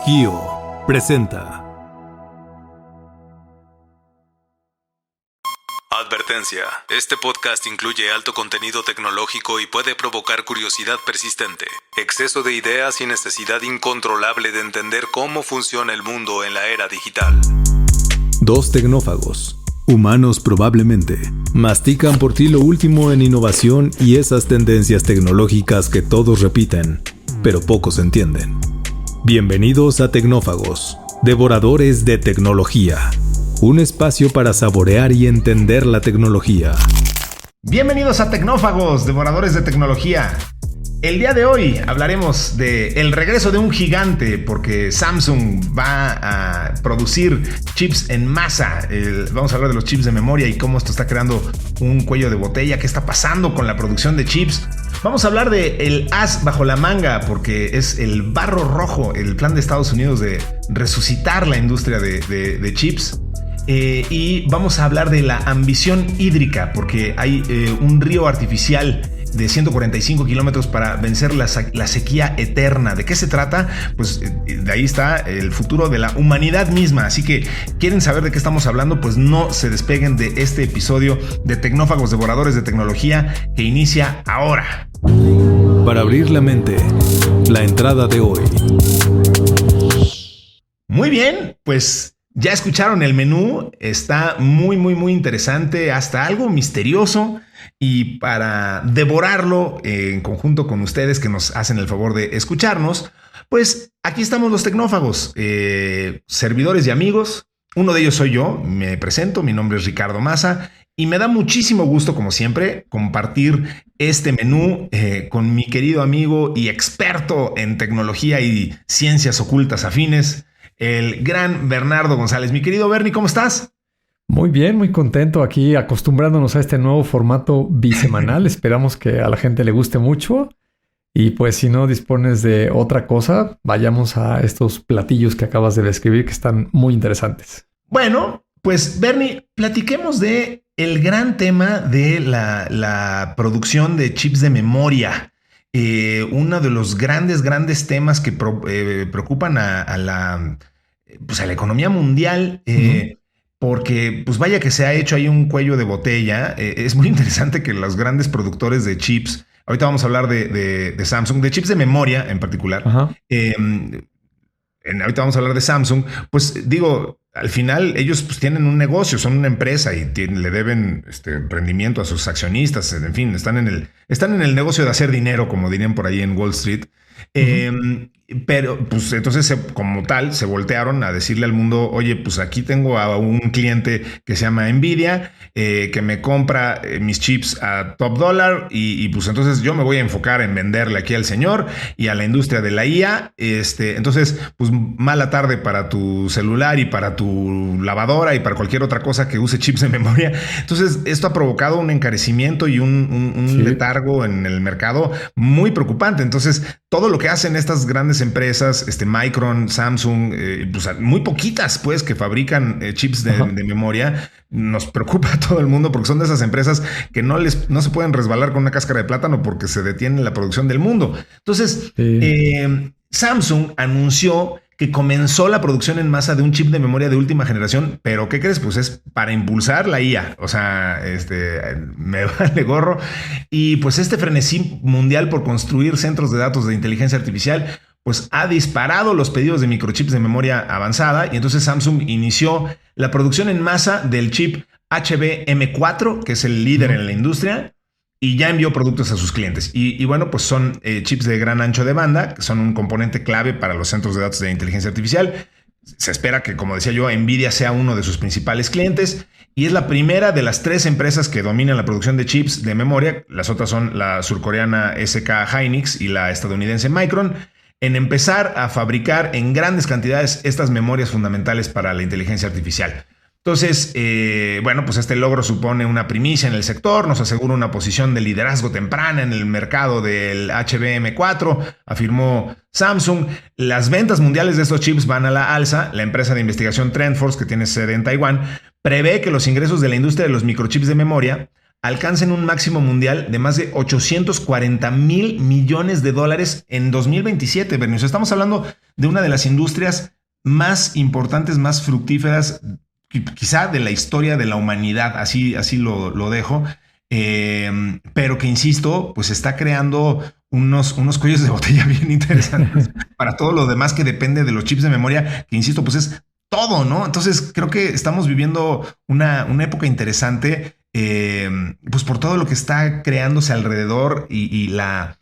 Kio presenta. Advertencia. Este podcast incluye alto contenido tecnológico y puede provocar curiosidad persistente, exceso de ideas y necesidad incontrolable de entender cómo funciona el mundo en la era digital. Dos tecnófagos, humanos probablemente, mastican por ti lo último en innovación y esas tendencias tecnológicas que todos repiten, pero pocos entienden. Bienvenidos a Tecnófagos, devoradores de tecnología. Un espacio para saborear y entender la tecnología. Bienvenidos a Tecnófagos, devoradores de tecnología. El día de hoy hablaremos del regreso de un gigante, porque Samsung va a producir chips en masa. Vamos a hablar de los chips de memoria y cómo esto está creando un cuello de botella. ¿Qué está pasando con la producción de chips? Vamos a hablar de el as bajo la manga, porque es el barro rojo, el plan de Estados Unidos de resucitar la industria de chips. Y vamos a hablar de la ambición hídrica, porque hay un río artificial de 145 kilómetros para vencer la sequía eterna. ¿De qué se trata? Pues de ahí está el futuro de la humanidad misma. Así que, ¿quieren saber de qué estamos hablando? Pues no se despeguen de este episodio de Tecnófagos, devoradores de tecnología, que inicia ahora. Para abrir la mente, la entrada de hoy. Muy bien, pues ya escucharon el menú. Está muy interesante, hasta algo misterioso. Y para devorarlo en conjunto con ustedes que nos hacen el favor de escucharnos, pues aquí estamos los tecnófagos, servidores y amigos. Uno de ellos soy yo, me presento, mi nombre es Ricardo Maza y me da muchísimo gusto, como siempre, compartir este menú con mi querido amigo y experto en tecnología y ciencias ocultas afines, el gran Bernardo González. Mi querido Bernie, ¿cómo estás? Muy bien, muy contento aquí acostumbrándonos a este nuevo formato bisemanal. Esperamos que a la gente le guste mucho. Y pues si no dispones de otra cosa, vayamos a estos platillos que acabas de describir que están muy interesantes. Bueno, pues Bernie, platiquemos de el gran tema de la producción de chips de memoria. Uno de los grandes temas que preocupan a la economía mundial. Porque, pues vaya que se ha hecho ahí un cuello de botella. Es muy interesante que los grandes productores de chips, ahorita vamos a hablar de Samsung, de chips de memoria en particular. Ahorita vamos a hablar de Samsung. Pues digo, al final ellos pues tienen un negocio, son una empresa y le deben emprendimiento a sus accionistas. En fin, están en el negocio de hacer dinero, como dirían por ahí en Wall Street. Pero pues entonces como tal se voltearon a decirle al mundo: oye, pues aquí tengo a un cliente que se llama Nvidia, que me compra mis chips a top dólar y pues entonces yo me voy a enfocar en venderle aquí al señor y a la industria de la IA. Entonces pues mala tarde para tu celular y para tu lavadora y para cualquier otra cosa que use chips de memoria. Entonces esto ha provocado un encarecimiento y un letargo en el mercado muy preocupante. Entonces todo lo que hacen estas grandes empresas, Micron, Samsung, pues muy poquitas pues que fabrican chips de memoria, nos preocupa a todo el mundo porque son de esas empresas que no se pueden resbalar con una cáscara de plátano porque se detiene la producción del mundo. Entonces, Samsung anunció que comenzó la producción en masa de un chip de memoria de última generación, pero ¿qué crees? Pues es para impulsar la IA, o sea, me vale gorro. Y pues este frenesí mundial por construir centros de datos de inteligencia artificial, pues ha disparado los pedidos de microchips de memoria avanzada y entonces Samsung inició la producción en masa del chip HBM4, que es el líder en la industria, y ya envió productos a sus clientes. Y bueno, pues son chips de gran ancho de banda, que son un componente clave para los centros de datos de inteligencia artificial. Se espera que, como decía yo, Nvidia sea uno de sus principales clientes y es la primera de las 3 empresas que dominan la producción de chips de memoria. Las otras son la surcoreana SK Hynix y la estadounidense Micron, en empezar a fabricar en grandes cantidades estas memorias fundamentales para la inteligencia artificial. Entonces, bueno, pues este logro supone una primicia en el sector, nos asegura una posición de liderazgo temprana en el mercado del HBM4, afirmó Samsung. Las ventas mundiales de estos chips van a la alza. La empresa de investigación TrendForce, que tiene sede en Taiwán, prevé que los ingresos de la industria de los microchips de memoria alcancen un máximo mundial de más de 840,000 millones de dólares en 2027, Bernie. O sea, estamos hablando de una de las industrias más importantes, más fructíferas, quizá de la historia de la humanidad, así lo dejo. Pero que, insisto, pues está creando unos cuellos de botella bien interesantes para todo lo demás que depende de los chips de memoria, que, insisto, pues es todo, ¿no? Entonces creo que estamos viviendo una época interesante, pues por todo lo que está creándose alrededor y las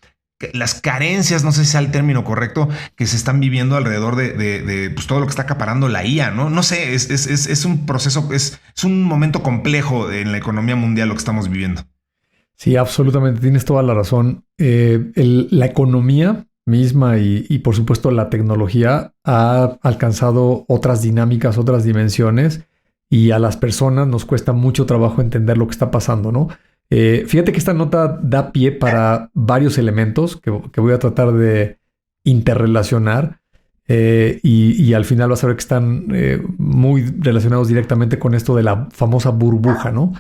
carencias, no sé si sea el término correcto, que se están viviendo alrededor de pues todo lo que está acaparando la IA, ¿no? No sé, es un proceso, es un momento complejo en la economía mundial lo que estamos viviendo. Sí, absolutamente, tienes toda la razón. La economía misma y por supuesto la tecnología ha alcanzado otras dinámicas, otras dimensiones, y a las personas nos cuesta mucho trabajo entender lo que está pasando, ¿no? Fíjate que esta nota da pie para varios elementos que voy a tratar de interrelacionar, y al final vas a ver que están muy relacionados directamente con esto de la famosa burbuja, ¿no?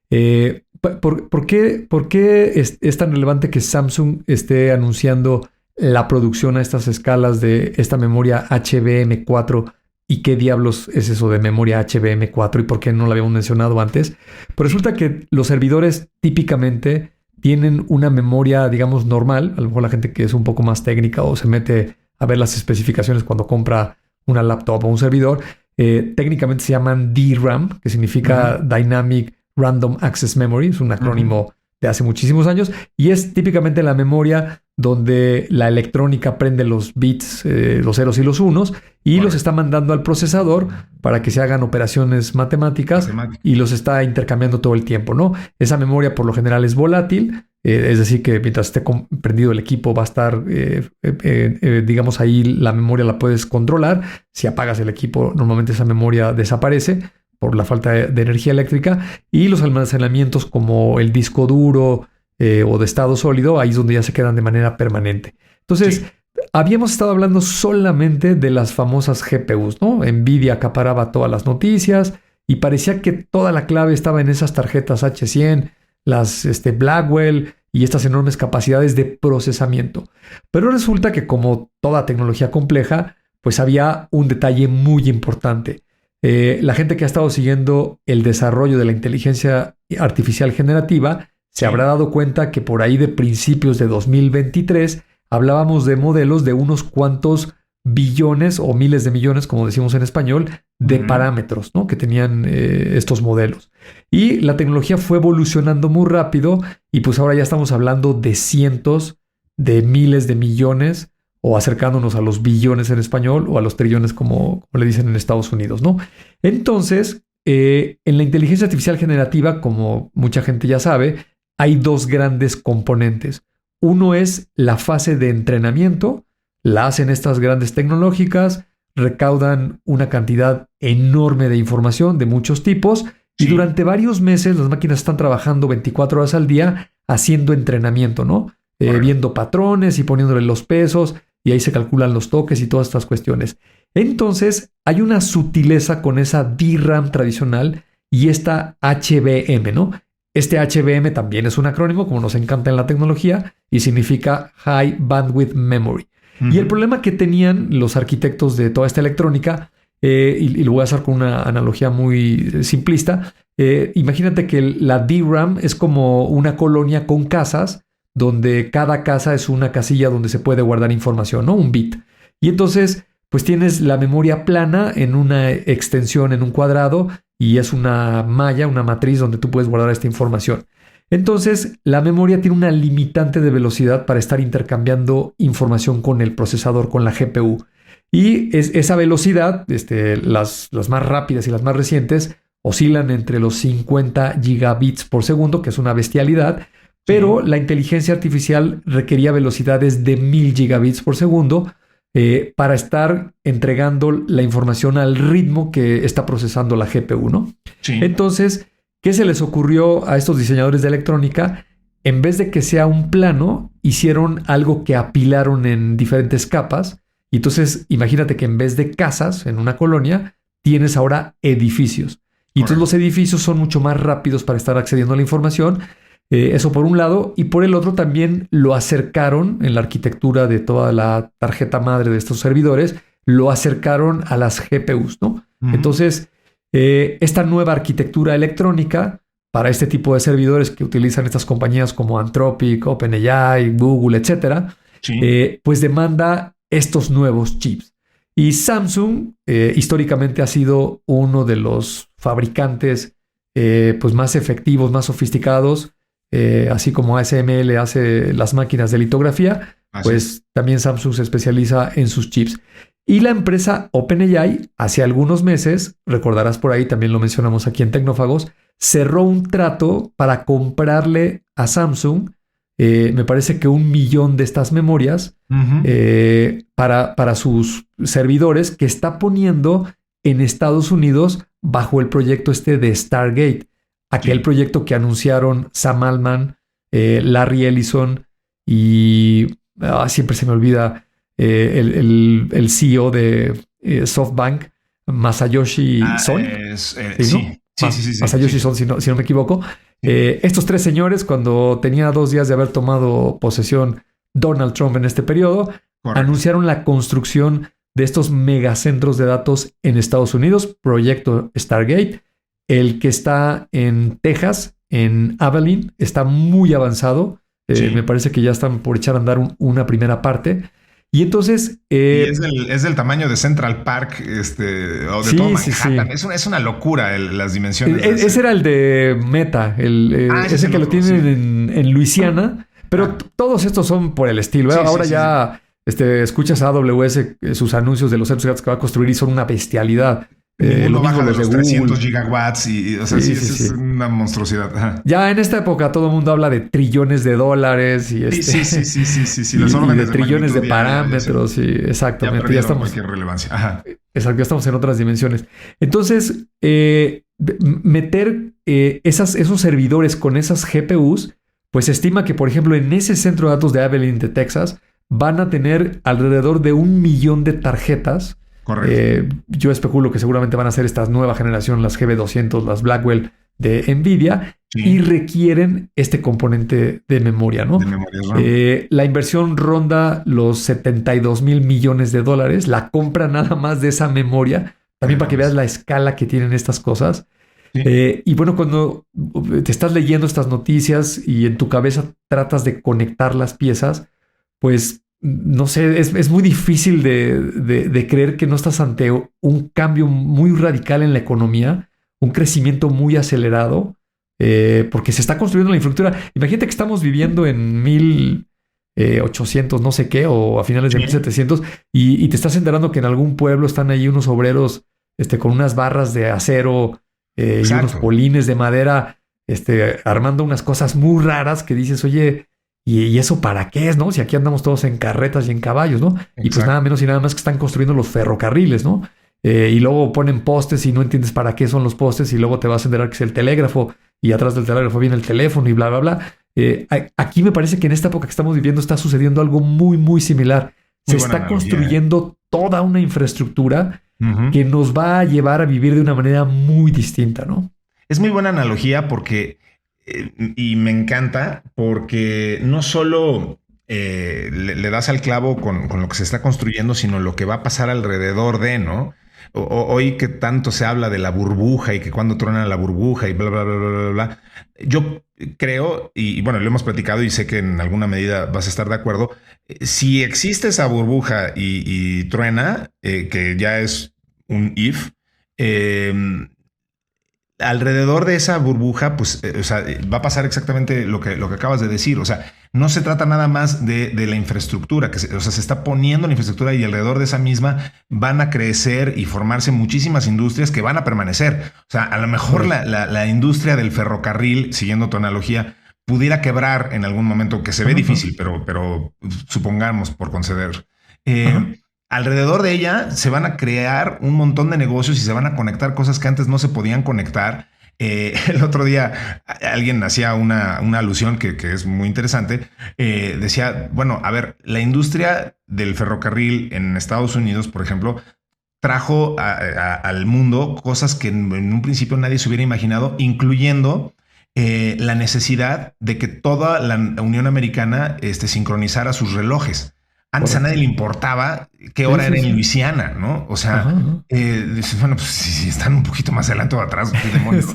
¿Por qué es tan relevante que Samsung esté anunciando la producción a estas escalas de esta memoria HBM4? ¿Y qué diablos es eso de memoria HBM4 y por qué no lo habíamos mencionado antes? Pues resulta que los servidores típicamente tienen una memoria, digamos, normal. A lo mejor la gente que es un poco más técnica o se mete a ver las especificaciones cuando compra una laptop o un servidor, técnicamente se llaman DRAM, que significa Dynamic Random Access Memory. Es un acrónimo de hace muchísimos años y es típicamente la memoria donde la electrónica prende los bits, los ceros y los unos, y los está mandando al procesador para que se hagan operaciones matemáticas y los está intercambiando todo el tiempo, ¿no? Esa memoria por lo general es volátil, es decir que mientras esté prendido el equipo va a estar, digamos, ahí la memoria la puedes controlar. Si apagas el equipo, normalmente esa memoria desaparece por la falta de energía eléctrica, y los almacenamientos como el disco duro o de estado sólido, ahí es donde ya se quedan de manera permanente. Entonces, habíamos estado hablando solamente de las famosas GPUs, ¿no? Nvidia acaparaba todas las noticias y parecía que toda la clave estaba en esas tarjetas H100, las Blackwell y estas enormes capacidades de procesamiento. Pero resulta que, como toda tecnología compleja, pues había un detalle muy importante. La gente que ha estado siguiendo el desarrollo de la inteligencia artificial generativa se habrá dado cuenta que por ahí de principios de 2023 hablábamos de modelos de unos cuantos billones o miles de millones, como decimos en español, de parámetros, ¿no? Que tenían estos modelos. Y la tecnología fue evolucionando muy rápido y pues ahora ya estamos hablando de cientos de miles de millones, o acercándonos a los billones en español o a los trillones como le dicen en Estados Unidos, ¿no? Entonces, en la inteligencia artificial generativa, como mucha gente ya sabe, hay dos grandes componentes. Uno es la fase de entrenamiento. La hacen estas grandes tecnológicas, recaudan una cantidad enorme de información de muchos tipos y durante varios meses las máquinas están trabajando 24 horas al día haciendo entrenamiento, ¿no? Viendo patrones y poniéndole los pesos, y ahí se calculan los toques y todas estas cuestiones. Entonces, hay una sutileza con esa DRAM tradicional y esta HBM, ¿no? Este HBM también es un acrónimo, como nos encanta en la tecnología, y significa High Bandwidth Memory. Y el problema que tenían los arquitectos de toda esta electrónica, y lo voy a hacer con una analogía muy simplista, imagínate que la DRAM es como una colonia con casas, donde cada casa es una casilla donde se puede guardar información, ¿no? Un bit. Y entonces, pues tienes la memoria plana en una extensión, en un cuadrado, y es una malla, una matriz donde tú puedes guardar esta información. Entonces, la memoria tiene una limitante de velocidad para estar intercambiando información con el procesador, con la GPU. Y esa velocidad, las más rápidas y las más recientes, oscilan entre los 50 gigabits por segundo, que es una bestialidad, pero la inteligencia artificial requería velocidades de 1000 gigabits por segundo para estar entregando la información al ritmo que está procesando la GPU, ¿no? Sí. Entonces, ¿qué se les ocurrió a estos diseñadores de electrónica? En vez de que sea un plano, hicieron algo que apilaron en diferentes capas. Y entonces, imagínate que en vez de casas en una colonia, tienes ahora edificios. Y entonces los edificios son mucho más rápidos para estar accediendo a la información. Eso por un lado. Y por el otro también lo acercaron en la arquitectura de toda la tarjeta madre de estos servidores, lo acercaron a las GPUs, ¿no? Entonces, esta nueva arquitectura electrónica para este tipo de servidores que utilizan estas compañías como Anthropic, OpenAI, Google, etcétera, pues demanda estos nuevos chips. Y Samsung históricamente ha sido uno de los fabricantes pues más efectivos, más sofisticados, así como ASML hace las máquinas de litografía, pues también Samsung se especializa en sus chips. Y la empresa OpenAI, hace algunos meses, recordarás por ahí, también lo mencionamos aquí en Tecnófagos, cerró un trato para comprarle a Samsung, me parece que 1 millón de estas memorias para sus servidores que está poniendo en Estados Unidos bajo el proyecto de Stargate, aquel proyecto que anunciaron Sam Altman, Larry Ellison y siempre se me olvida el CEO de SoftBank, Masayoshi Son. Masayoshi Son, si no me equivoco. Estos 3 señores, cuando tenía 2 días de haber tomado posesión Donald Trump en este periodo, anunciaron la construcción de estos megacentros de datos en Estados Unidos, proyecto Stargate. El que está en Texas, en Abilene, está muy avanzado. Me parece que ya están por echar a andar una primera parte. Y entonces... y es del tamaño de Central Park, o de todo Manhattan. Es una locura las dimensiones. Ese era el de Meta, ese que lo tienen en Luisiana. Pero todos estos son por el estilo. Ahora ya escuchas a AWS sus anuncios de los centros que va a construir y son una bestialidad. Lo baja de los 300 gigawatts es una monstruosidad. Ajá. Ya en esta época todo el mundo habla de trillones de dólares y de trillones de parámetros. Sí, exactamente. Ya estamos cualquier relevancia. Ajá. Exacto, ya estamos en otras dimensiones. Entonces, meter esos servidores con esas GPUs, pues se estima que, por ejemplo, en ese centro de datos de Abilene, de Texas, van a tener alrededor de 1 millón de tarjetas. Correcto. Yo especulo que seguramente van a ser estas nueva generación, las GB200, las Blackwell de NVIDIA, y requieren este componente de memoria, ¿no? La inversión ronda los 72 mil millones de dólares, la compra nada más de esa memoria, también para que veas la escala que tienen estas cosas. Y bueno, cuando te estás leyendo estas noticias y en tu cabeza tratas de conectar las piezas, pues no sé, es muy difícil de creer que no estás ante un cambio muy radical en la economía, un crecimiento muy acelerado, porque se está construyendo la infraestructura. Imagínate que estamos viviendo en 1800 no sé qué, o a finales de 1700, y te estás enterando que en algún pueblo están ahí unos obreros con unas barras de acero y unos polines de madera, armando unas cosas muy raras que dices, oye, ¿y eso para qué es, no? Si aquí andamos todos en carretas y en caballos, ¿no? Exacto. Y pues nada menos y nada más que están construyendo los ferrocarriles, ¿no? Y luego ponen postes y no entiendes para qué son los postes y luego te vas a enterar que es el telégrafo y atrás del telégrafo viene el teléfono y bla, bla, bla. Aquí me parece que en esta época que estamos viviendo está sucediendo algo muy, muy similar. Se está construyendo toda una infraestructura que nos va a llevar a vivir de una manera muy distinta, ¿no? Es muy buena analogía porque... y me encanta porque no solo le das al clavo con lo que se está construyendo, sino lo que va a pasar alrededor de, ¿no? Hoy que tanto se habla de la burbuja y que cuando truena la burbuja y bla, bla, bla, bla, bla, bla. Yo creo, y bueno, lo hemos platicado y sé que en alguna medida vas a estar de acuerdo, si existe esa burbuja y truena, que ya es un if, alrededor de esa burbuja, pues, va a pasar exactamente lo que acabas de decir. O sea, no se trata nada más de la infraestructura, se está poniendo la infraestructura y alrededor de esa misma van a crecer y formarse muchísimas industrias que van a permanecer. O sea, a lo mejor la industria del ferrocarril, siguiendo tu analogía, pudiera quebrar en algún momento, que se ve difícil, pero supongamos por conceder. Alrededor de ella se van a crear un montón de negocios y se van a conectar cosas que antes no se podían conectar. El otro día alguien hacía una alusión que es muy interesante. Decía, bueno, a ver, la industria del ferrocarril en Estados Unidos, por ejemplo, trajo al mundo cosas que en un principio nadie se hubiera imaginado, incluyendo la necesidad de que toda la Unión Americana sincronizara sus relojes. Antes a nadie le importaba qué hora era en Luisiana, ¿no? O sea, bueno, pues si están un poquito más adelante o atrás, demonios.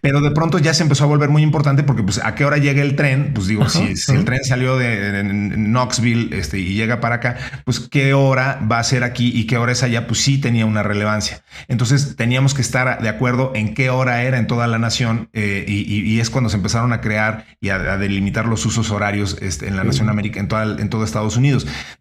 Pero de pronto ya se empezó a volver muy importante porque pues a qué hora llega el tren, pues digo, si el tren salió de Knoxville y llega para acá, pues qué hora va a ser aquí y qué hora es allá, pues sí tenía una relevancia. Entonces teníamos que estar de acuerdo en qué hora era en toda la nación y es cuando se empezaron a crear y a delimitar los usos horarios en la nación americana, en todo Estados Unidos.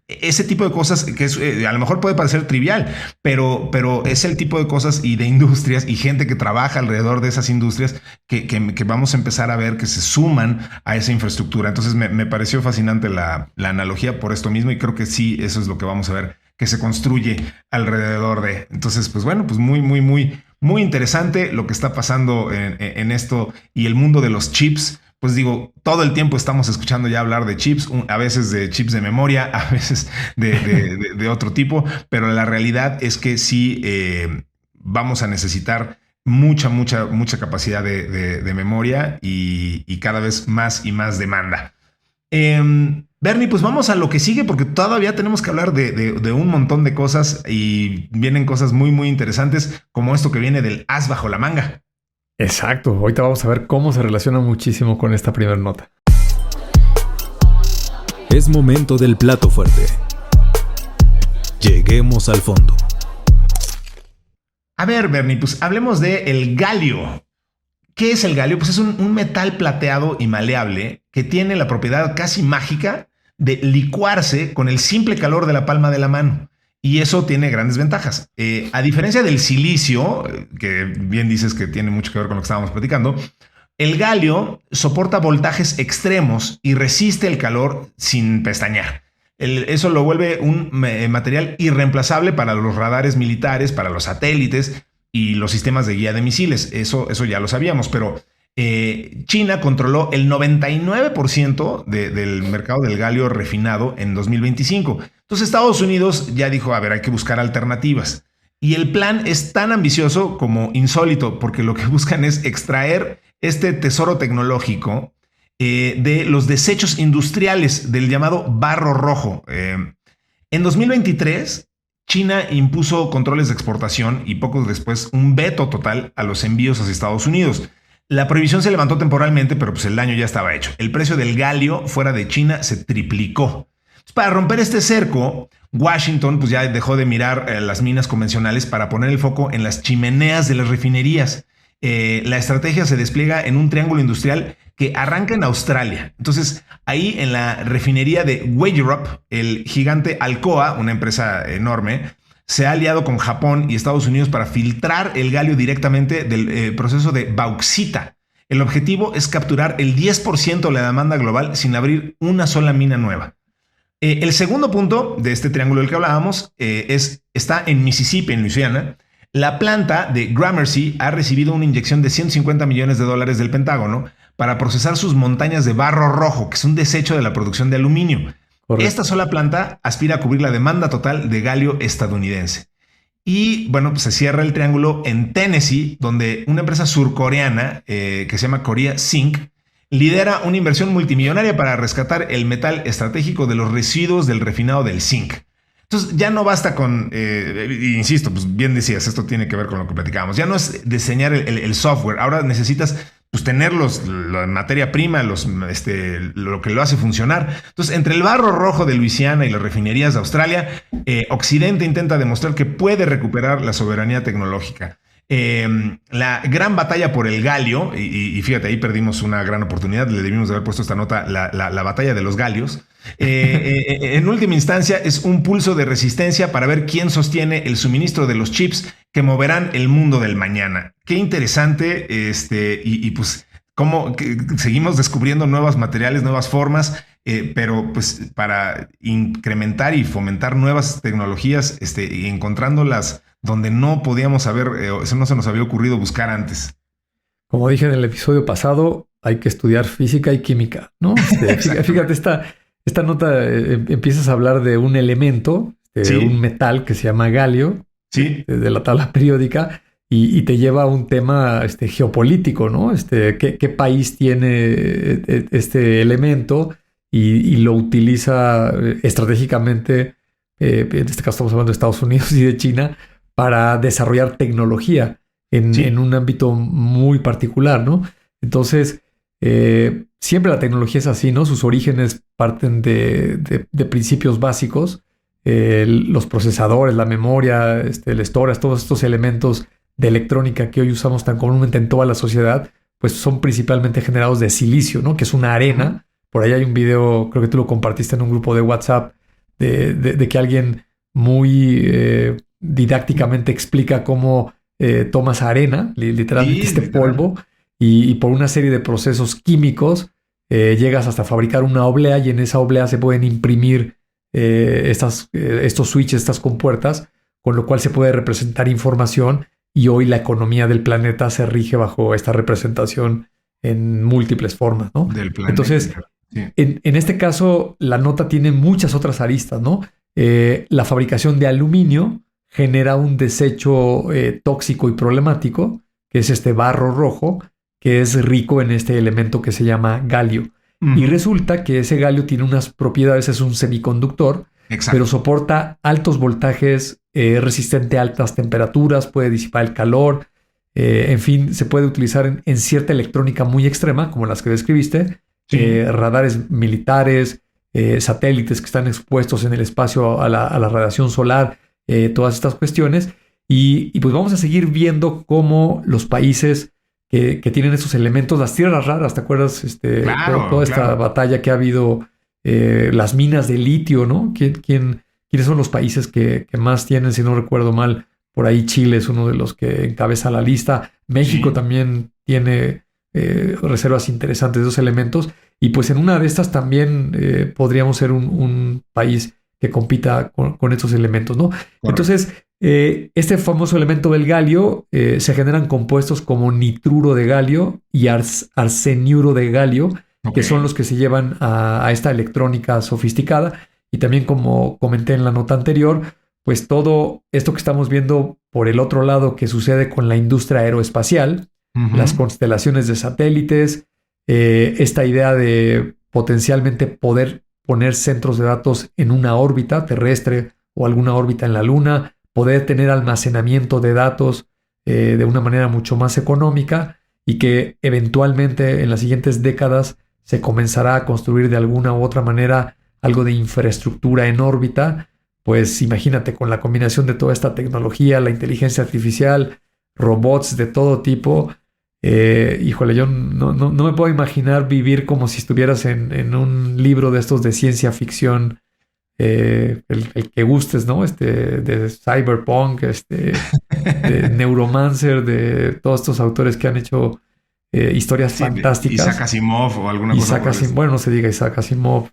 Ese tipo de cosas que a lo mejor puede parecer trivial, pero es el tipo de cosas y de industrias y gente que trabaja alrededor de esas industrias que vamos a empezar a ver que se suman a esa infraestructura. Entonces me pareció fascinante la analogía por esto mismo y creo que sí, eso es lo que vamos a ver que se construye alrededor de. Entonces, pues bueno, pues muy interesante lo que está pasando en esto y el mundo de los chips. Pues digo, todo el tiempo estamos escuchando ya hablar de chips, a veces de chips de memoria, a veces de otro tipo, pero la realidad es que sí vamos a necesitar mucha capacidad de memoria y cada vez más y más demanda. Bernie, pues vamos a lo que sigue porque todavía tenemos que hablar de un montón de cosas y vienen cosas muy interesantes como esto que viene del as bajo la manga. Exacto. Ahorita vamos a ver cómo se relaciona muchísimo con esta primera nota. Es momento del plato fuerte. Lleguemos al fondo. A ver, Bernie, pues hablemos de el galio. ¿Qué es el galio? Pues es un metal plateado y maleable que tiene la propiedad casi mágica de licuarse con el simple calor de la palma de la mano. Y eso tiene grandes ventajas. A diferencia del silicio, que bien dices que tiene mucho que ver con lo que estábamos platicando, el galio soporta voltajes extremos y resiste el calor sin pestañear. Eso lo vuelve un material irreemplazable para los radares militares, para los satélites y los sistemas de guía de misiles. Eso ya lo sabíamos, pero China controló el 99% del mercado del galio refinado en 2025. Entonces Estados Unidos ya dijo, a ver, hay que buscar alternativas. Y el plan es tan ambicioso como insólito, porque lo que buscan es extraer este tesoro tecnológico de los desechos industriales del llamado barro rojo. En 2023, China impuso controles de exportación y poco después un veto total a los envíos hacia Estados Unidos. La prohibición se levantó temporalmente, pero pues el daño ya estaba hecho. El precio del galio fuera de China se triplicó. Para romper este cerco, Washington pues ya dejó de mirar las minas convencionales para poner el foco en las chimeneas de las refinerías. La estrategia se despliega en un triángulo industrial que arranca en Australia. Entonces, ahí en la refinería de Wagerup, el gigante Alcoa, una empresa enorme, se ha aliado con Japón y Estados Unidos para filtrar el galio directamente del proceso de bauxita. El objetivo es capturar el 10% de la demanda global sin abrir una sola mina nueva. El segundo punto de este triángulo del que hablábamos está en Mississippi, en Luisiana. La planta de Gramercy ha recibido una inyección de $150 millones del Pentágono para procesar sus montañas de barro rojo, que es un desecho de la producción de aluminio. Correcto. Esta sola planta aspira a cubrir la demanda total de galio estadounidense. Y bueno, pues se cierra el triángulo en Tennessee, donde una empresa surcoreana que se llama Korea Zinc lidera una inversión multimillonaria para rescatar el metal estratégico de los residuos del refinado del zinc. Entonces ya no basta con, insisto, pues bien decías, esto tiene que ver con lo que platicábamos. Ya no es diseñar el software, ahora necesitas pues tener la materia prima, lo que lo hace funcionar. Entonces, entre el barro rojo de Luisiana y las refinerías de Australia, Occidente intenta demostrar que puede recuperar la soberanía tecnológica. La gran batalla por el galio, y fíjate, ahí perdimos una gran oportunidad, le debimos haber puesto esta nota, la batalla de los galios. En última instancia, es un pulso de resistencia para ver quién sostiene el suministro de los chips que moverán el mundo del mañana. Qué interesante, y pues cómo seguimos descubriendo nuevos materiales, nuevas formas, pero pues para incrementar y fomentar nuevas tecnologías, y encontrándolas donde no podíamos haber, eso no se nos había ocurrido buscar antes. Como dije en el episodio pasado, hay que estudiar física y química, ¿no? Fíjate, esta nota empiezas a hablar de un elemento, sí, un metal que se llama galio, Sí. de la tabla periódica y te lleva a un tema geopolítico, ¿no? ¿Qué país tiene este elemento y lo utiliza estratégicamente? En este caso estamos hablando de Estados Unidos y de China para desarrollar tecnología en un ámbito muy particular, ¿no? Entonces, siempre la tecnología es así, ¿no? Sus orígenes parten de principios básicos. Los procesadores, la memoria, el storage, todos estos elementos de electrónica que hoy usamos tan comúnmente en toda la sociedad, pues son principalmente generados de silicio, ¿no? Que es una arena. Por ahí hay un video, creo que tú lo compartiste en un grupo de WhatsApp, de que alguien muy didácticamente explica cómo tomas arena, literalmente polvo, y por una serie de procesos químicos llegas hasta fabricar una oblea, y en esa oblea se pueden imprimir estos switches, estas compuertas, con lo cual se puede representar información, y hoy la economía del planeta se rige bajo esta representación en múltiples formas, ¿no? Del planeta. Entonces, sí. En este caso, la nota tiene muchas otras aristas, ¿no? La fabricación de aluminio genera un desecho tóxico y problemático, que es este barro rojo, que es rico en este elemento que se llama galio. Y resulta que ese galio tiene unas propiedades, es un semiconductor, pero soporta altos voltajes, resistente a altas temperaturas, puede disipar el calor, en fin, se puede utilizar en cierta electrónica muy extrema, como las que describiste, radares militares, satélites que están expuestos en el espacio a la radiación solar, todas estas cuestiones. Y pues vamos a seguir viendo cómo los países que tienen esos elementos, las tierras raras, ¿te acuerdas? Toda esta batalla que ha habido, las minas de litio, ¿no? ¿Quiénes son los países que más tienen? Si no recuerdo mal, por ahí Chile es uno de los que encabeza la lista. México también tiene reservas interesantes de esos elementos. Y pues en una de estas también podríamos ser un país que compita con estos elementos, ¿no? Correcto. Entonces, este famoso elemento del galio, se generan compuestos como nitruro de galio y arseniuro de galio, que son los que se llevan a esta electrónica sofisticada. Y también, como comenté en la nota anterior, pues todo esto que estamos viendo por el otro lado que sucede con la industria aeroespacial, las constelaciones de satélites, esta idea de potencialmente poder poner centros de datos en una órbita terrestre o alguna órbita en la Luna, poder tener almacenamiento de datos de una manera mucho más económica, y que eventualmente en las siguientes décadas se comenzará a construir de alguna u otra manera algo de infraestructura en órbita. Pues imagínate, con la combinación de toda esta tecnología, la inteligencia artificial, robots de todo tipo, híjole, yo no me puedo imaginar vivir como si estuvieras en un libro de estos de ciencia ficción, el que gustes, ¿no? De Cyberpunk, de Neuromancer, de todos estos autores que han hecho historias fantásticas. Isaac Asimov o alguna cosa. Bueno, no se diga Isaac Asimov,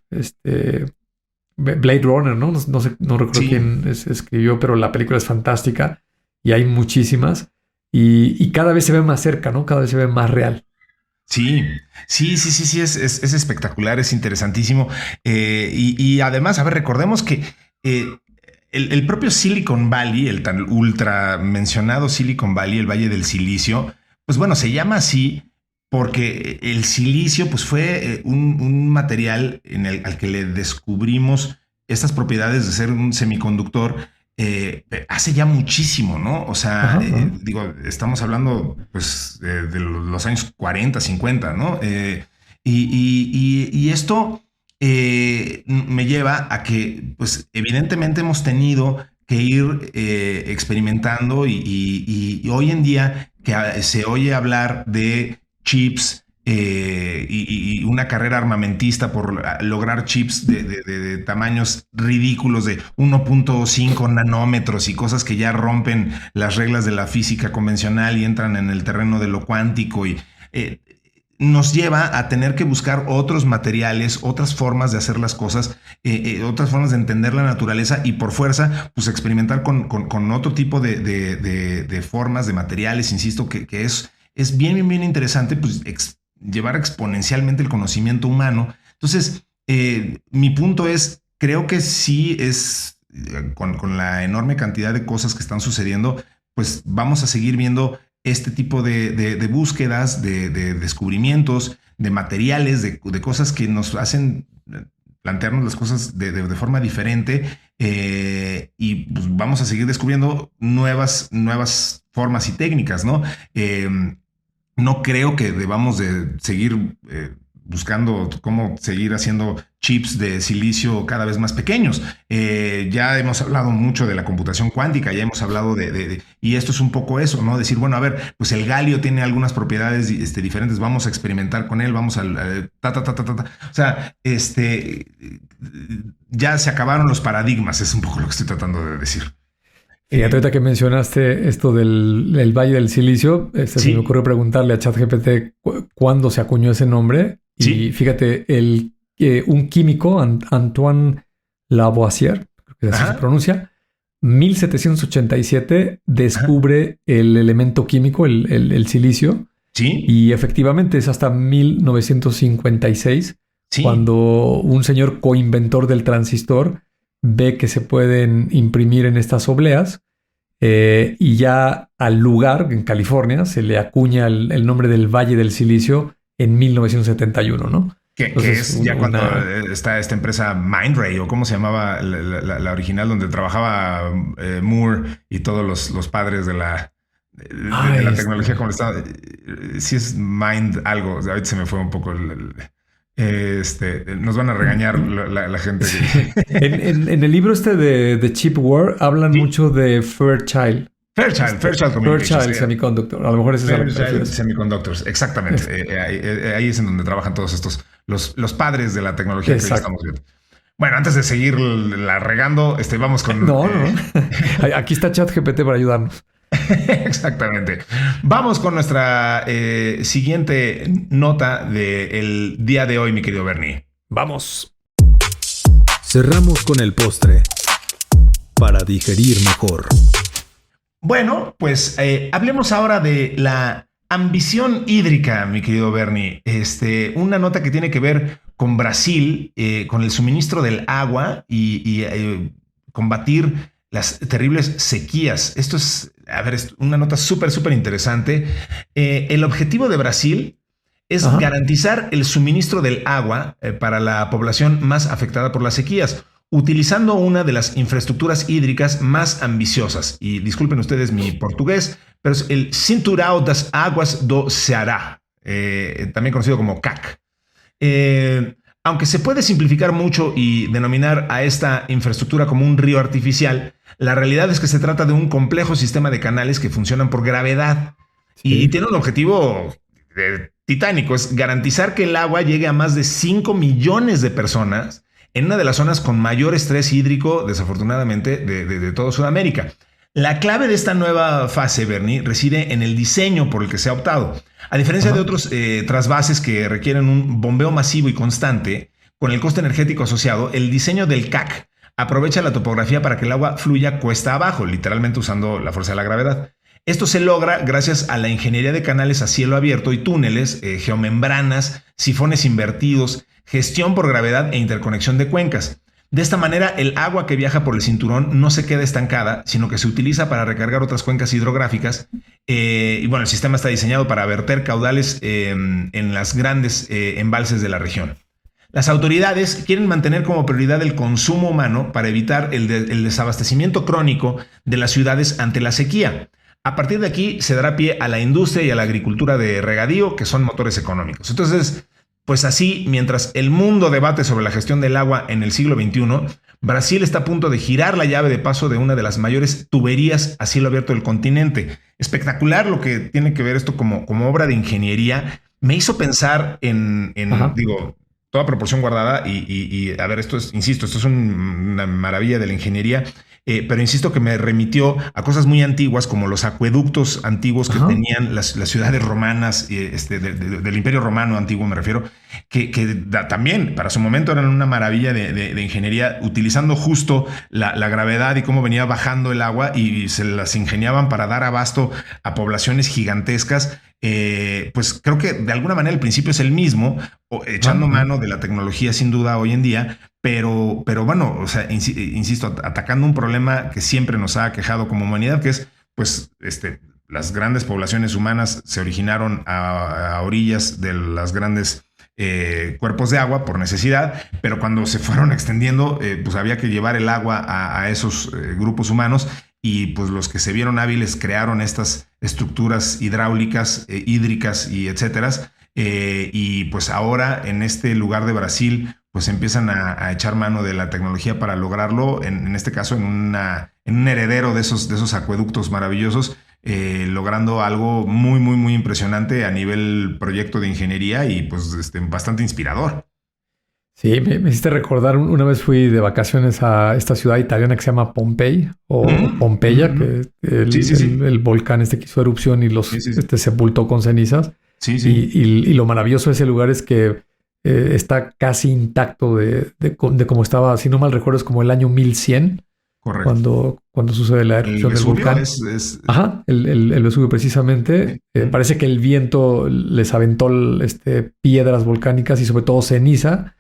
Blade Runner, ¿no? No recuerdo quién escribió, pero la película es fantástica y hay muchísimas. Y cada vez se ve más cerca, ¿no? Cada vez se ve más real. Sí, es espectacular, es interesantísimo. Y además, a ver, recordemos que el propio Silicon Valley, el tan ultra mencionado Silicon Valley, el Valle del Silicio, pues bueno, se llama así porque el silicio pues fue un material al que le descubrimos estas propiedades de ser un semiconductor hace ya muchísimo, ¿no? O sea, digo, estamos hablando pues de los años 40, 50, ¿no? Y esto me lleva a que pues evidentemente hemos tenido que ir experimentando y hoy en día que se oye hablar de chips y una carrera armamentista por lograr chips de tamaños ridículos de 1.5 nanómetros y cosas que ya rompen las reglas de la física convencional y entran en el terreno de lo cuántico, y nos lleva a tener que buscar otros materiales, otras formas de hacer las cosas, otras formas de entender la naturaleza, y por fuerza pues experimentar con otro tipo de formas, de materiales, insisto, que es bien interesante, pues llevar exponencialmente el conocimiento humano. Entonces, mi punto es, creo que sí es con la enorme cantidad de cosas que están sucediendo, pues vamos a seguir viendo este tipo de búsquedas, de descubrimientos, de materiales, de cosas que nos hacen plantearnos las cosas de forma diferente, y pues vamos a seguir descubriendo nuevas formas y técnicas, ¿no? No creo que debamos de seguir buscando cómo seguir haciendo chips de silicio cada vez más pequeños. Ya hemos hablado mucho de la computación cuántica, ya hemos hablado y esto es un poco eso, ¿no? Decir, bueno, a ver, pues el galio tiene algunas propiedades diferentes, vamos a experimentar con él, vamos a O sea, ya se acabaron los paradigmas, es un poco lo que estoy tratando de decir. Fíjate, ahorita que mencionaste esto del Valle del Silicio, Sí. se me ocurrió preguntarle a ChatGPT cuándo se acuñó ese nombre. Sí. Y fíjate, un químico, Antoine Lavoisier, creo que así Ajá. se pronuncia, 1787 descubre el elemento químico, el silicio, Sí, y efectivamente es hasta 1956 sí. cuando un señor coinventor del transistor ve que se pueden imprimir en estas obleas, y ya al lugar, en California, se le acuña el nombre del Valle del Silicio en 1971, ¿no? Que Entonces, es ya cuando una- está esta empresa Mindray, o cómo se llamaba la original, donde trabajaba Moore y todos los padres de la tecnología, como estaba. Sí es Mind algo, o sea, ahorita se me fue un poco nos van a regañar la gente. En el libro de Chip War hablan Sí. mucho de Fairchild. Fairchild Communications. Fairchild Semiconductor. A lo mejor ese es el que Fairchild prefieres. Semiconductors, exactamente. Ahí es en donde trabajan todos estos, los padres de la tecnología que hoy Exacto. estamos viendo. Bueno, antes de seguir la regando, vamos con... No. Aquí está ChatGPT para ayudarnos. Exactamente. Vamos con nuestra siguiente nota del día de hoy, mi querido Bernie. Vamos. Cerramos con el postre para digerir mejor. Bueno, pues hablemos ahora de la ambición hídrica, mi querido Bernie. Una nota que tiene que ver con Brasil, con el suministro del agua y combatir las terribles sequías. Esto es, es una nota súper interesante. El objetivo de Brasil es garantizar el suministro del agua para la población más afectada por las sequías, utilizando una de las infraestructuras hídricas más ambiciosas. Y disculpen ustedes mi portugués, pero es el Cinturão das Águas do Ceará, también conocido como CAC. Aunque se puede simplificar mucho y denominar a esta infraestructura como un río artificial, la realidad es que se trata de un complejo sistema de canales que funcionan por gravedad. Sí. Y tiene un objetivo titánico, es garantizar que el agua llegue a más de 5 millones de personas en una de las zonas con mayor estrés hídrico, desafortunadamente, de toda Sudamérica. La clave de esta nueva fase, Bernie, reside en el diseño por el que se ha optado. A diferencia de otros trasvases que requieren un bombeo masivo y constante, con el coste energético asociado, el diseño del CAC aprovecha la topografía para que el agua fluya cuesta abajo, literalmente usando la fuerza de la gravedad. Esto se logra gracias a la ingeniería de canales a cielo abierto y túneles, geomembranas, sifones invertidos, gestión por gravedad e interconexión de cuencas. De esta manera, el agua que viaja por el cinturón no se queda estancada, sino que se utiliza para recargar otras cuencas hidrográficas. Y bueno, el sistema está diseñado para verter caudales en las grandes embalses de la región. Las autoridades quieren mantener como prioridad el consumo humano para evitar el desabastecimiento crónico de las ciudades ante la sequía. A partir de aquí se dará pie a la industria y a la agricultura de regadío, que son motores económicos. Entonces, pues así, mientras el mundo debate sobre la gestión del agua en el siglo XXI, Brasil está a punto de girar la llave de paso de una de las mayores tuberías a cielo abierto del continente. Espectacular lo que tiene que ver esto como obra de ingeniería. Me hizo pensar en toda proporción guardada y a ver, insisto, esto es una maravilla de la ingeniería. Pero insisto que me remitió a cosas muy antiguas, como los acueductos antiguos que tenían las ciudades romanas, del Imperio Romano antiguo me refiero, que también para su momento eran una maravilla de ingeniería, utilizando justo la gravedad y cómo venía bajando el agua y se las ingeniaban para dar abasto a poblaciones gigantescas. pues creo que de alguna manera el principio es el mismo, echando mano de la tecnología sin duda hoy en día, pero bueno, o sea, insisto, atacando un problema que siempre nos ha aquejado como humanidad, que es, pues, las grandes poblaciones humanas se originaron a orillas de las grandes cuerpos de agua por necesidad, pero cuando se fueron extendiendo, pues había que llevar el agua a esos grupos humanos, y pues los que se vieron hábiles crearon estas estructuras hidráulicas, hídricas y etcétera. Y pues ahora en este lugar de Brasil, pues empiezan a echar mano de la tecnología para lograrlo, en este caso en un heredero de esos acueductos maravillosos, logrando algo muy, muy, muy impresionante a nivel proyecto de ingeniería y pues bastante inspirador. Sí, me hiciste recordar, una vez fui de vacaciones a esta ciudad italiana que se llama Pompey o Pompeya, que el volcán que hizo erupción y los sepultó con cenizas. Sí, sí. Y lo maravilloso de ese lugar es que está casi intacto de cómo estaba, si no mal recuerdo, es como el año 1100. Correcto. Cuando sucede la erupción del volcán. Ajá, el Vesubio precisamente. Parece que el viento les aventó piedras volcánicas y sobre todo ceniza.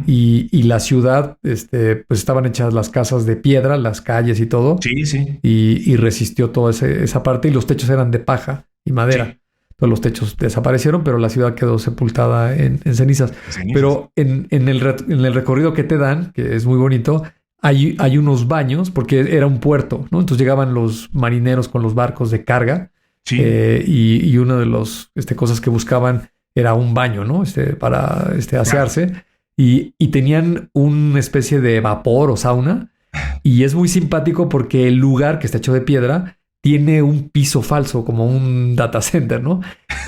Y la ciudad, pues estaban hechas las casas de piedra, las calles y todo. Sí, sí. Y resistió toda esa parte y los techos eran de paja y madera. Sí. Todos los techos desaparecieron, pero la ciudad quedó sepultada en cenizas. Pero en el recorrido que te dan, que es muy bonito, hay unos baños, porque era un puerto, ¿no? Entonces llegaban los marineros con los barcos de carga. Sí. Y una de las cosas que buscaban era un baño, ¿no? Para asearse. Claro. Y tenían una especie de vapor o sauna. Y es muy simpático porque el lugar, que está hecho de piedra, tiene un piso falso, como un data center, ¿no?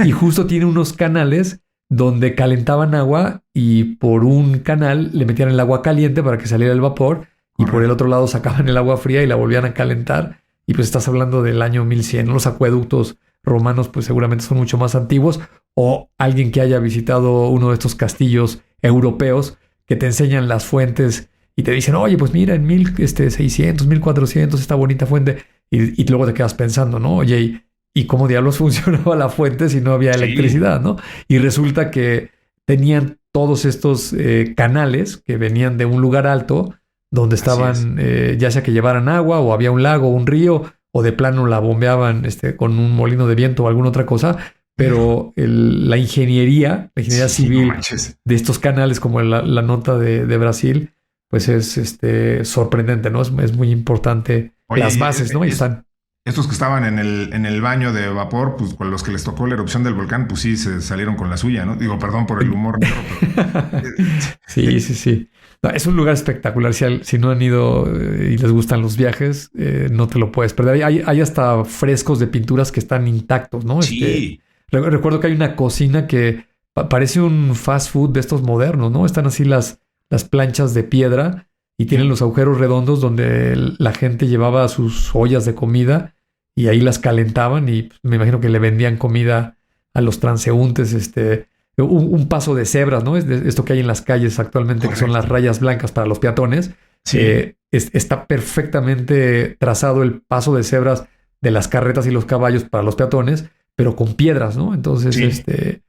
Y justo tiene unos canales donde calentaban agua y por un canal le metían el agua caliente para que saliera el vapor. Y por el otro lado sacaban el agua fría y la volvían a calentar. Y pues estás hablando del año 1100. Los acueductos romanos pues seguramente son mucho más antiguos. O alguien que haya visitado uno de estos castillos europeos que te enseñan las fuentes y te dicen, oye, pues mira, en 1600, 1400 esta bonita fuente. Y luego te quedas pensando, ¿no? Oye, ¿y cómo diablos funcionaba la fuente si no había electricidad, ¿no? Y resulta que tenían todos estos canales que venían de un lugar alto donde estaban, ya sea que llevaran agua o había un lago o un río o de plano la bombeaban con un molino de viento o alguna otra cosa, pero la ingeniería civil de estos canales, como la nota de Brasil, pues es sorprendente, ¿no? Es muy importante. Oye, las bases, ¿no? Están. Estos que estaban en el baño de vapor, pues con los que les tocó la erupción del volcán, pues sí se salieron con la suya, ¿no? Digo, perdón por el humor negro, pero... Sí. No, es un lugar espectacular. Si no han ido y les gustan los viajes, no te lo puedes perder. Hay hasta frescos de pinturas que están intactos, ¿no? Sí. Recuerdo que hay una cocina que parece un fast food de estos modernos, ¿no? Están así las planchas de piedra y tienen los agujeros redondos donde la gente llevaba sus ollas de comida y ahí las calentaban y me imagino que le vendían comida a los transeúntes, un paso de cebras, ¿no? Es esto que hay en las calles actualmente. Correcto. Que son las rayas blancas para los peatones. Sí. Está perfectamente trazado el paso de cebras de las carretas y los caballos para los peatones, pero con piedras, ¿no? Entonces, sí.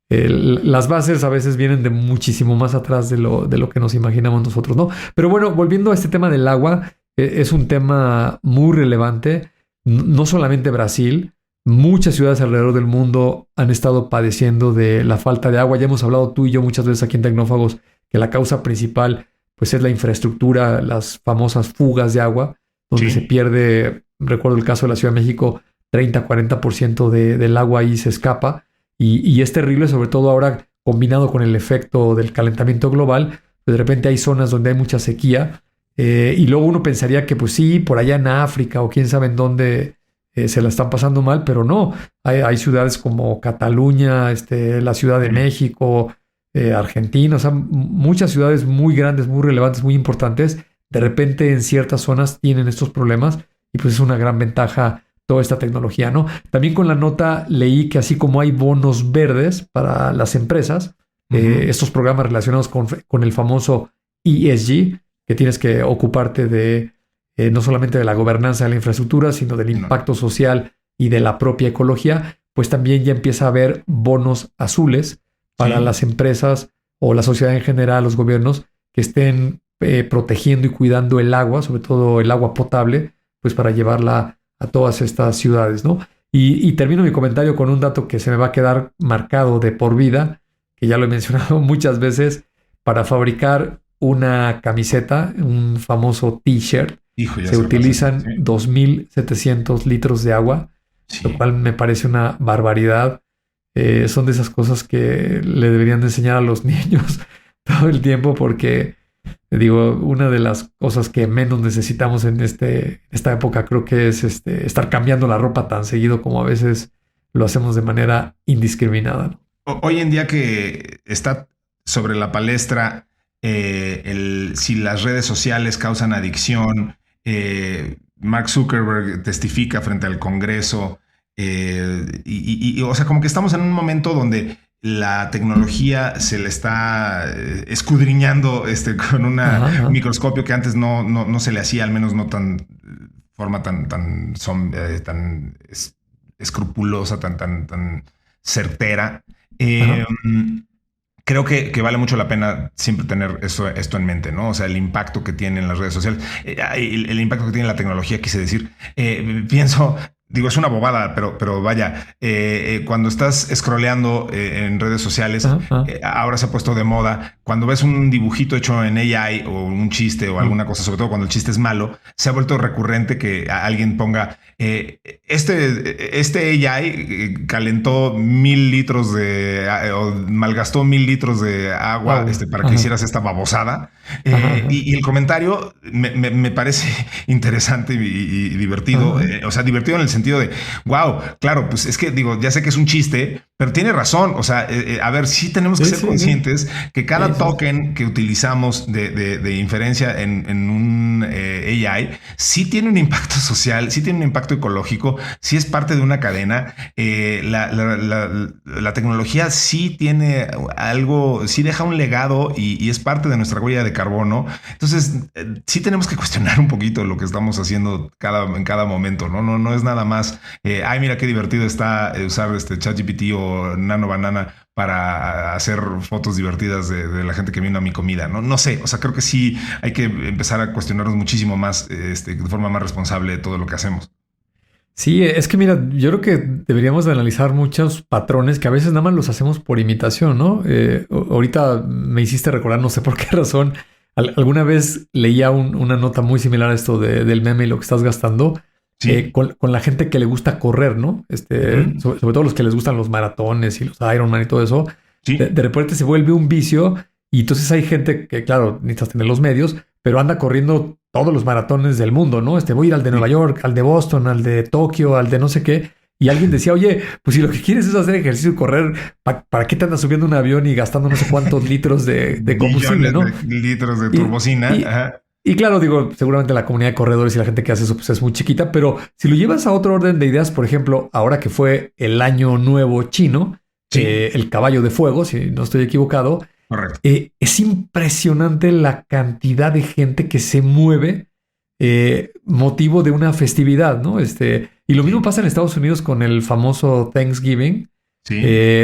Las bases a veces vienen de muchísimo más atrás de lo que nos imaginamos nosotros, ¿no? Pero bueno, volviendo a este tema del agua, es un tema muy relevante. No solamente Brasil, muchas ciudades alrededor del mundo han estado padeciendo de la falta de agua. Ya hemos hablado tú y yo muchas veces aquí en Tecnófagos que la causa principal pues es la infraestructura, las famosas fugas de agua, donde se pierde, recuerdo el caso de la Ciudad de México, 30-40% del agua ahí se escapa. Y es terrible, sobre todo ahora combinado con el efecto del calentamiento global. De repente hay zonas donde hay mucha sequía y luego uno pensaría que pues sí, por allá en África o quién sabe en dónde se la están pasando mal, pero no. Hay ciudades como Cataluña, la Ciudad de México, Argentina, o sea, muchas ciudades muy grandes, muy relevantes, muy importantes. De repente en ciertas zonas tienen estos problemas y pues es una gran ventaja toda esta tecnología, ¿no? También con la nota leí que así como hay bonos verdes para las empresas, estos programas relacionados con el famoso ESG, que tienes que ocuparte de no solamente de la gobernanza de la infraestructura, sino del impacto social y de la propia ecología, pues también ya empieza a haber bonos azules para las empresas o la sociedad en general, los gobiernos que estén protegiendo y cuidando el agua, sobre todo el agua potable, pues para llevarla a todas estas ciudades, ¿no? Y termino mi comentario con un dato que se me va a quedar marcado de por vida, que ya lo he mencionado muchas veces. Para fabricar una camiseta, un famoso t-shirt, se utilizan 2.700 litros de agua, lo cual me parece una barbaridad. Son de esas cosas que le deberían de enseñar a los niños todo el tiempo, porque digo, una de las cosas que menos necesitamos en esta época creo que es estar cambiando la ropa tan seguido como a veces lo hacemos de manera indiscriminada, ¿no? Hoy en día que está sobre la palestra si las redes sociales causan adicción, Mark Zuckerberg testifica frente al Congreso, o sea, como que estamos en un momento donde la tecnología se le está escudriñando con un microscopio que antes no se le hacía, al menos no tan forma tan escrupulosa, tan certera. Creo que vale mucho la pena siempre tener esto en mente, ¿no? O sea, el impacto que tienen las redes sociales, el impacto que tiene la tecnología, quise decir. Pienso, digo, es una bobada, pero vaya, cuando estás scrolleando en redes sociales, ahora se ha puesto de moda, cuando ves un dibujito hecho en AI o un chiste o alguna cosa, sobre todo cuando el chiste es malo, se ha vuelto recurrente que alguien ponga este AI calentó 1,000 litros o malgastó 1,000 litros de agua para que hicieras esta babosada. Y el comentario me parece interesante y divertido. O sea, divertido en el sentido de, wow, claro, pues es que digo, ya sé que es un chiste, pero tiene razón. O sea, a ver, sí tenemos que ser conscientes que cada token que utilizamos de inferencia en un AI sí tiene un impacto social, sí tiene un impacto ecológico, sí es parte de una cadena. La tecnología sí tiene algo, sí deja un legado y es parte de nuestra huella de carbono. Entonces, sí tenemos que cuestionar un poquito lo que estamos haciendo en cada momento, ¿no? No es nada más, ay, mira qué divertido está usar ChatGPT o Nano Banana para hacer fotos divertidas de la gente que vino a mi comida, ¿no? No sé, o sea, creo que sí hay que empezar a cuestionarnos muchísimo más, de forma más responsable de todo lo que hacemos. Sí, es que mira, yo creo que deberíamos de analizar muchos patrones que a veces nada más los hacemos por imitación, ¿no? Ahorita me hiciste recordar, no sé por qué razón, alguna vez leía una nota muy similar a esto del meme y lo que estás gastando. Sí. Con la gente que le gusta correr, ¿no? Sobre todo los que les gustan los maratones y los Ironman y todo eso. Sí. De repente se vuelve un vicio y entonces hay gente que, claro, necesitas tener los medios, pero anda corriendo todos los maratones del mundo, ¿no? Voy a ir al de Nueva York, al de Boston, al de Tokio, al de no sé qué. Y alguien decía, oye, pues si lo que quieres es hacer ejercicio y correr, ¿para qué te andas subiendo un avión y gastando no sé cuántos litros de combustible, ¿no? Litros de turbocina. Y claro, digo, seguramente la comunidad de corredores y la gente que hace eso pues es muy chiquita, pero si lo llevas a otro orden de ideas, por ejemplo, ahora que fue el Año Nuevo chino, el caballo de fuego, si no estoy equivocado, es impresionante la cantidad de gente que se mueve motivo de una festividad, ¿no? Y lo mismo pasa en Estados Unidos con el famoso Thanksgiving. Sí.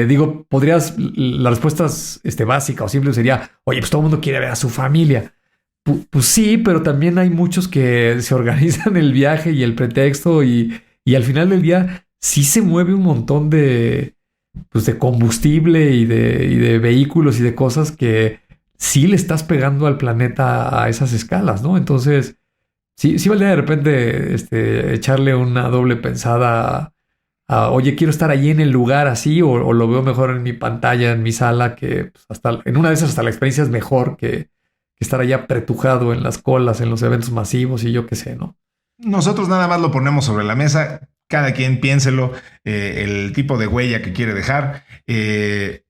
Digo, la respuesta básica o simple sería, oye, pues todo el mundo quiere ver a su familia. Pues sí, pero también hay muchos que se organizan el viaje y el pretexto y al final del día sí se mueve un montón de combustible y de vehículos y de cosas que sí le estás pegando al planeta a esas escalas, ¿no? Entonces, sí valdría de repente echarle una doble pensada a, oye, quiero estar allí en el lugar así o lo veo mejor en mi pantalla, en mi sala, que pues, hasta en una de esas hasta la experiencia es mejor que estar allá apretujado en las colas, en los eventos masivos y yo qué sé, ¿no? Nosotros nada más lo ponemos sobre la mesa. Cada quien piénselo, el tipo de huella que quiere dejar.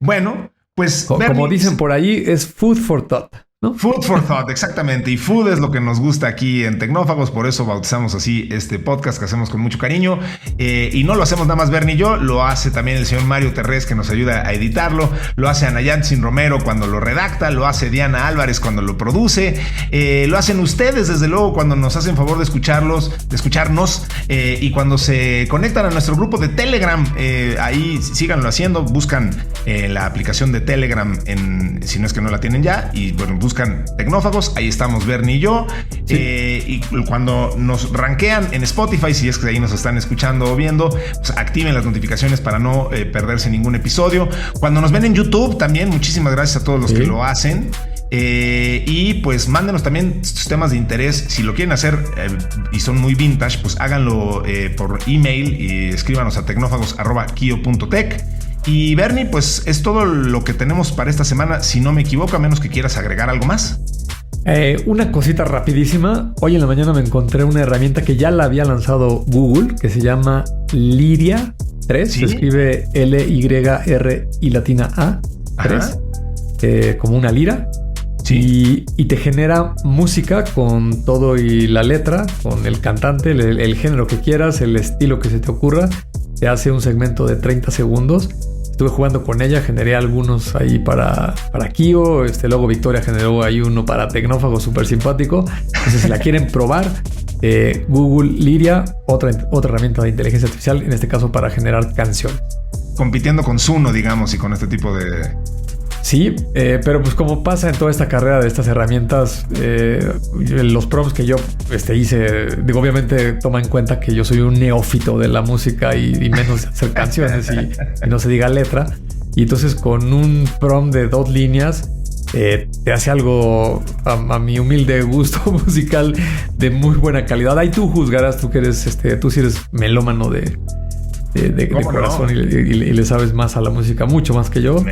Bueno, pues... Como dicen por ahí, es food for thought. ¿no? Food for thought, exactamente. Y food es lo que nos gusta aquí en Tecnófagos, por eso bautizamos así este podcast que hacemos con mucho cariño. Y no lo hacemos nada más Bernie y yo, lo hace también el señor Mario Terrés, que nos ayuda a editarlo, lo hace Anayantzin Romero cuando lo redacta, lo hace Diana Álvarez cuando lo produce, lo hacen ustedes desde luego cuando nos hacen favor de escucharnos, y cuando se conectan a nuestro grupo de Telegram, ahí síganlo haciendo, buscan la aplicación de Telegram, si no es que no la tienen ya, y bueno, buscan Tecnófagos, ahí estamos Bernie y yo. Sí. Y cuando nos rankean en Spotify, si es que ahí nos están escuchando o viendo, pues activen las notificaciones para no perderse ningún episodio. Cuando nos ven en YouTube también, muchísimas gracias a todos los que lo hacen. Y pues mándenos también sus temas de interés. Si lo quieren hacer y son muy vintage, pues háganlo por email y escríbanos a tecnófagos@kio.tech. Y Bernie, pues es todo lo que tenemos para esta semana, si no me equivoco, a menos que quieras agregar algo más. Una cosita rapidísima. Hoy en la mañana me encontré una herramienta que ya la había lanzado Google, que se llama Lyria 3. ¿Sí? Se escribe Lyr y latina A 3, como una lira. Sí. Y te genera música con todo y la letra, con el cantante, el género que quieras, el estilo que se te ocurra. Te hace un segmento de 30 segundos. Estuve jugando con ella, generé algunos ahí para Kio. Luego Victoria generó ahí uno para Tecnófago, súper simpático. Entonces, si la quieren probar, Google Lyria, otra herramienta de inteligencia artificial, en este caso para generar canciones. Compitiendo con Suno, digamos, y con este tipo de... Sí, pero pues como pasa en toda esta carrera de estas herramientas, los prompts que yo hice, digo, obviamente toma en cuenta que yo soy un neófito de la música y menos de hacer canciones y no se diga letra. Y entonces con un prompt de 2 líneas te hace algo a mi humilde gusto musical de muy buena calidad. Ahí tú juzgarás, tú que eres, tú sí eres melómano de corazón, no? y le sabes más a la música, mucho más que yo.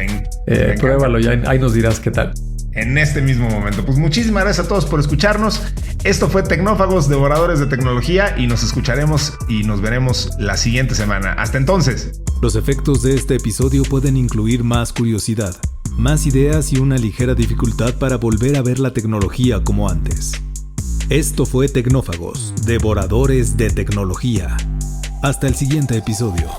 Pruébalo y ahí nos dirás qué tal. En este mismo momento. Pues muchísimas gracias a todos por escucharnos. Esto fue Tecnófagos, devoradores de tecnología, y nos escucharemos y nos veremos la siguiente semana. Hasta entonces. Los efectos de este episodio pueden incluir más curiosidad, más ideas y una ligera dificultad para volver a ver la tecnología como antes. Esto fue Tecnófagos, devoradores de tecnología. Hasta el siguiente episodio.